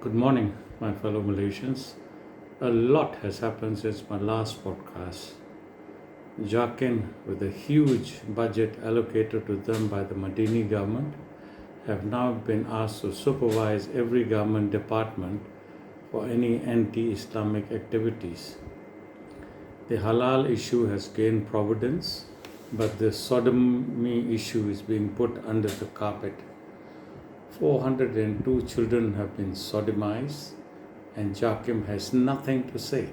Good morning, my fellow Malaysians. A lot has happened since my last podcast. Jakin, with a huge budget allocated to them by the Madini government, have now been asked to supervise every government department for any anti-Islamic activities. The halal issue has gained providence, but the sodomy issue is being put under the carpet. 402 children have been sodomized, and Jakim has nothing to say.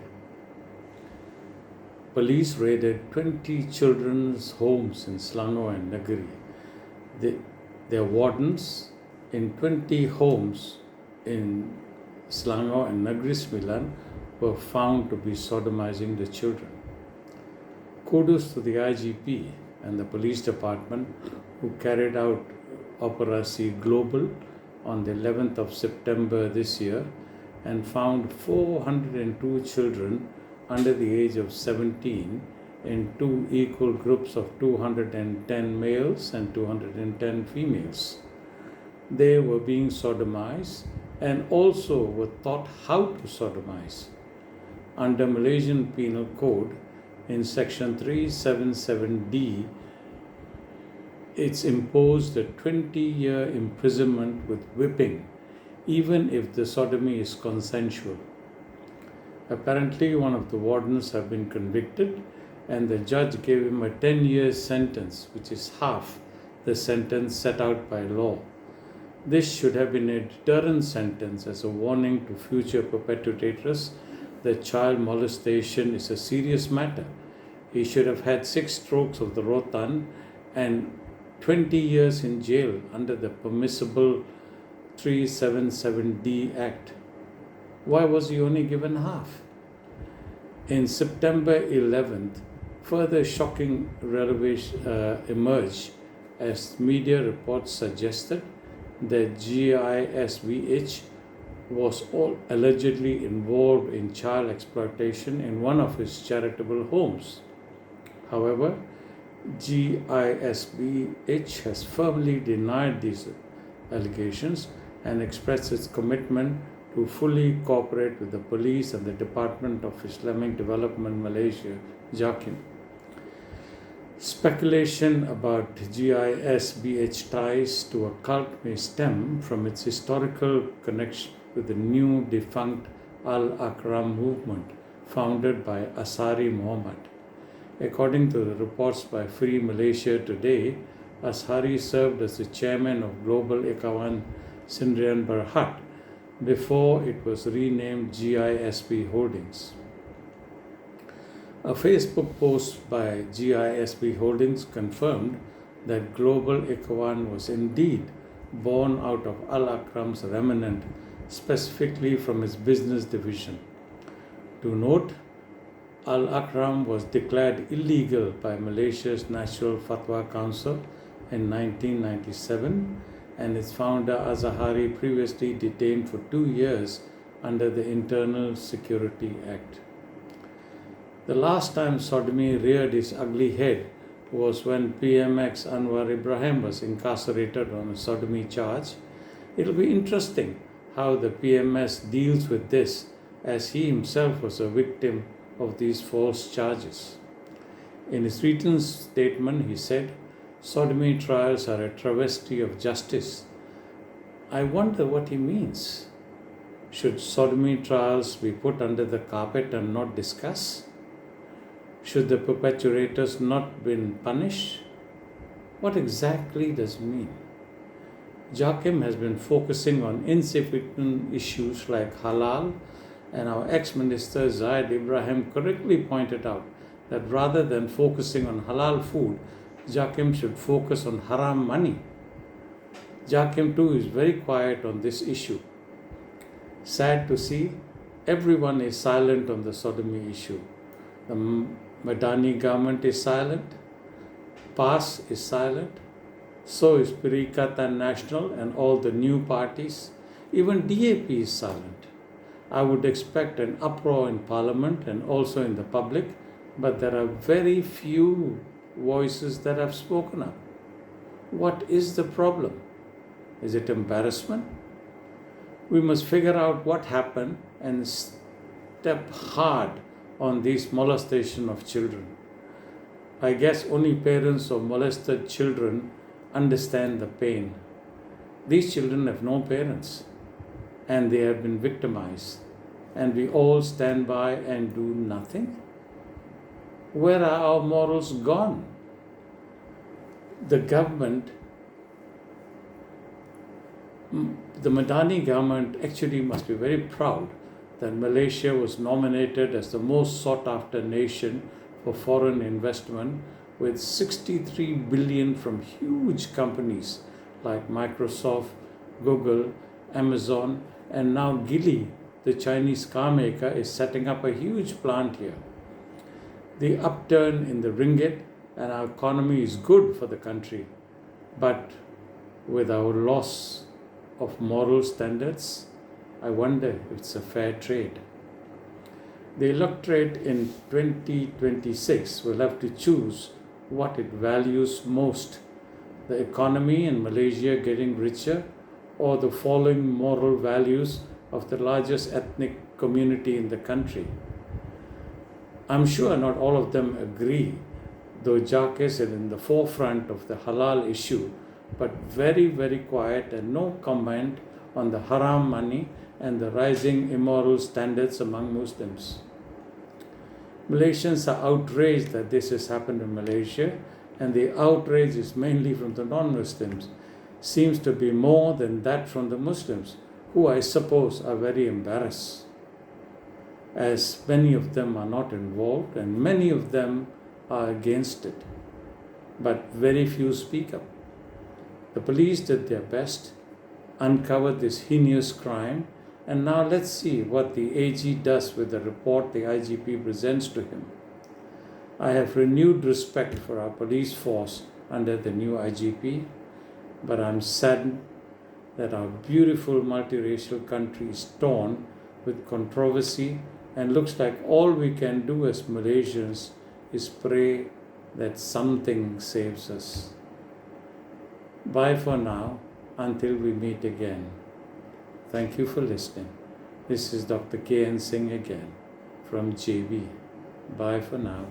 Police raided 20 children's homes in Selangor and Negeri. Their wardens in 20 homes in Selangor and Negeri Sembilan were found to be sodomizing the children. Kudos to the IGP and the police department who carried out Operasi Global on the 11th of September this year and found 402 children under the age of 17 in two equal groups of 210 males and 210 females. They were being sodomized and also were taught how to sodomize. Under Malaysian Penal Code, in Section 377D, it's imposed a 20-year imprisonment with whipping, even if the sodomy is consensual. Apparently, one of the wardens have been convicted, and the judge gave him a 10-year sentence, which is half the sentence set out by law. This should have been a deterrent sentence as a warning to future perpetrators that child molestation is a serious matter. He should have had 6 strokes of the rotan and 20 years in jail under the permissible 377D Act. Why was he only given half? In September 11th, further shocking revelations emerged as media reports suggested that GISB was allegedly involved in child exploitation in one of his charitable homes. However, GISB has firmly denied these allegations and expressed its commitment to fully cooperate with the police and the Department of Islamic Development Malaysia, JAKIM. Speculation about GISB ties to a cult may stem from its historical connection with the new defunct Al-Akram movement founded by Asari Muhammad. According to the reports by Free Malaysia Today, Ashari served as the chairman of Global Ekawan Sdn Berhad before it was renamed GISB Holdings. A Facebook post by GISB Holdings confirmed that Global Ekawan was indeed born out of Al-Akram's remnant, specifically from his business division. To note, Al-Akram was declared illegal by Malaysia's National Fatwa Council in 1997, and its founder Azahari previously detained for 2 years under the Internal Security Act. The last time sodomy reared its ugly head was when PMX Anwar Ibrahim was incarcerated on a sodomy charge. It'll be interesting how the PMS deals with this, as he himself was a victim of these false charges. In his written statement, he said, "Sodomy trials are a travesty of justice." I wonder what he means. Should sodomy trials be put under the carpet and not discussed? Should the perpetrators not be punished? What exactly does it mean? Jakim has been focusing on insignificant issues like halal, and our ex-minister Zaid Ibrahim correctly pointed out that rather than focusing on halal food, Jakim should focus on haram money. Jakim too is very quiet on this issue. Sad to see, everyone is silent on the sodomy issue. The Madani government is silent, PAS is silent, so is Perikatan Nasional and all the new parties. Even DAP is silent. I would expect an uproar in Parliament and also in the public, but there are very few voices that have spoken up. What is the problem? Is it embarrassment? We must figure out what happened and step hard on this molestation of children. I guess only parents of molested children understand the pain. These children have no parents and they have been victimized, and we all stand by and do nothing. Where are our morals gone? The government, the Madani government actually must be very proud that Malaysia was nominated as the most sought after nation for foreign investment, with 63 billion from huge companies like Microsoft, Google, Amazon, and now Geely, the Chinese car maker, is setting up a huge plant here. The upturn in the ringgit and our economy is good for the country, but with our loss of moral standards, I wonder if it's a fair trade. The electorate in 2026 will have to choose what it values most: the economy in Malaysia getting richer, or the falling moral values of the largest ethnic community in the country. I'm sure not all of them agree, though Jacques is in the forefront of the halal issue, but very, very quiet and no comment on the haram money and the rising immoral standards among Muslims. Malaysians are outraged that this has happened in Malaysia, and the outrage is mainly from the non-Muslims. Seems to be more than that from the Muslims, who I suppose are very embarrassed, as many of them are not involved and many of them are against it. But very few speak up. The police did their best, uncovered this heinous crime, and now let's see what the AG does with the report the IGP presents to him. I have renewed respect for our police force under the new IGP, but I'm saddened that our beautiful multiracial country is torn with controversy, and looks like all we can do as Malaysians is pray that something saves us. Bye for now, until we meet again. Thank you for listening. This is Dr. K.N. Singh again from JB. Bye for now.